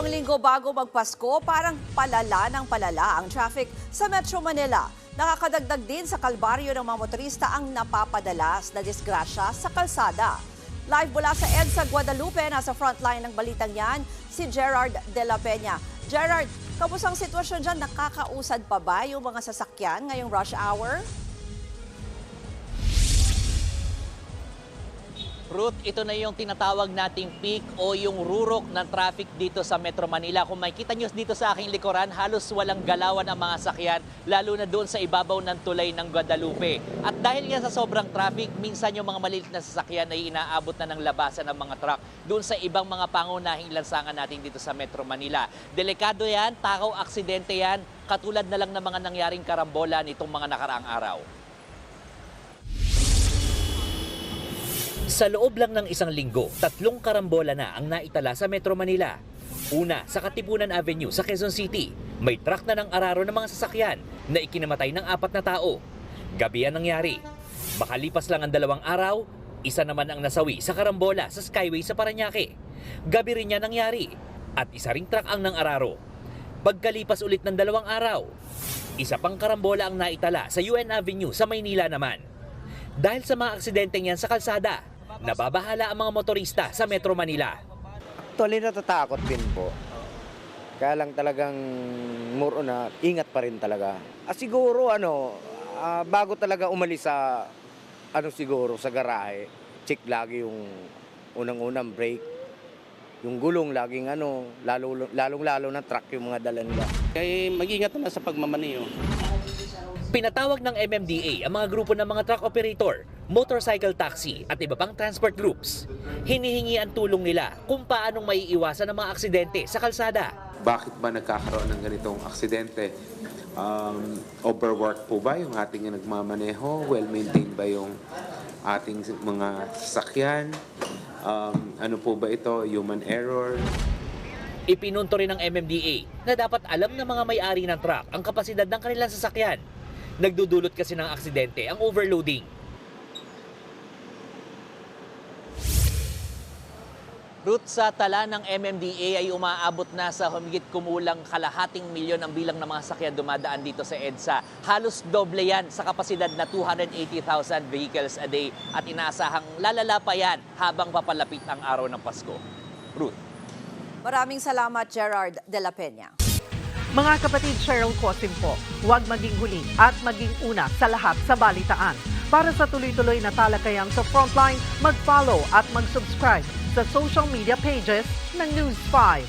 2 linggo bago magpasko, parang palala ng palala ang traffic sa Metro Manila. Nakakadagdag din sa kalbaryo ng mga motorista ang napapadalas na disgrasya sa kalsada. Live mula sa EDSA Guadalupe, nasa frontline ng balitang yan, si Gerard de la Peña. Gerard, kamusta ang sitwasyon dyan? Nakakausad pa ba yung mga sasakyan ngayong rush hour? Ruth, ito na yung tinatawag nating peak o yung rurok ng traffic dito sa Metro Manila. Kung makikita nyo dito sa aking likuran, halos walang galawan ang mga sakyan, lalo na doon sa ibabaw ng tulay ng Guadalupe. At dahil nga sa sobrang traffic, minsan yung mga maliit na sasakyan ay inaabot na ng labasan ng mga truck doon sa ibang mga pangunahing lansangan natin dito sa Metro Manila. Delikado yan, takaw aksidente yan, katulad na lang ng mga nangyaring karambola nitong mga nakaraang araw. Sa loob lang ng isang linggo, 3 karambola na ang naitala sa Metro Manila. Una, sa Katipunan Avenue sa Quezon City, may truck na ng araro ng mga sasakyan na ikinamatay ng 4 na tao. Gabi ang nangyari. Makalipas lang ang 2 araw, isa naman ang nasawi sa karambola sa Skyway sa Parañaque. Gabi rin niya nangyari at isa ring truck ang nang araro. Pagkalipas ulit ng 2 araw, isa pang karambola ang naitala sa UN Avenue sa Maynila naman. Dahil sa mga aksidenteng yan sa kalsada, nababahala ang mga motorista sa Metro Manila. Actually, natatakot din po. Kaya lang talagang muro na ingat pa rin talaga. Siguro, bago talaga umalis sa, siguro, sa garahe, check lagi yung unang-unang brake. Yung gulong, laging lalong-lalo na truck yung mga dala nila. Kaya mag-ingat na sa pagmamaneho. Pinatawag ng MMDA ang mga grupo ng mga truck operator, motorcycle taxi at iba pang transport groups. Hinihingi ang tulong nila kung paanong maiiwasan ang mga aksidente sa kalsada. Bakit ba nagkakaroon ng ganitong aksidente? Overwork po ba yung ating nagmamaneho? Well-maintained ba yung ating mga sasakyan? Ano po ba ito? Human error? Ipinunto rin ng MMDA na dapat alam ng mga may-ari ng truck ang kapasidad ng kanilang sasakyan. Nagdudulot kasi ng aksidente ang overloading. Ruth, sa tala ng MMDA ay umaabot na sa humigit kumulang 250,000 ang bilang ng mga sakyan dumadaan dito sa EDSA. Halos doble yan sa kapasidad na 280,000 vehicles a day at inaasahang lalala pa yan habang papalapit ang araw ng Pasko. Ruth. Maraming salamat, Gerard de la Peña. Mga kapatid, Cheryl Cosim po, huwag maging huli at maging una sa lahat sa balitaan. Para sa tuloy-tuloy na talakayan sa Frontline, mag-follow at mag-subscribe sa social media pages ng News 5.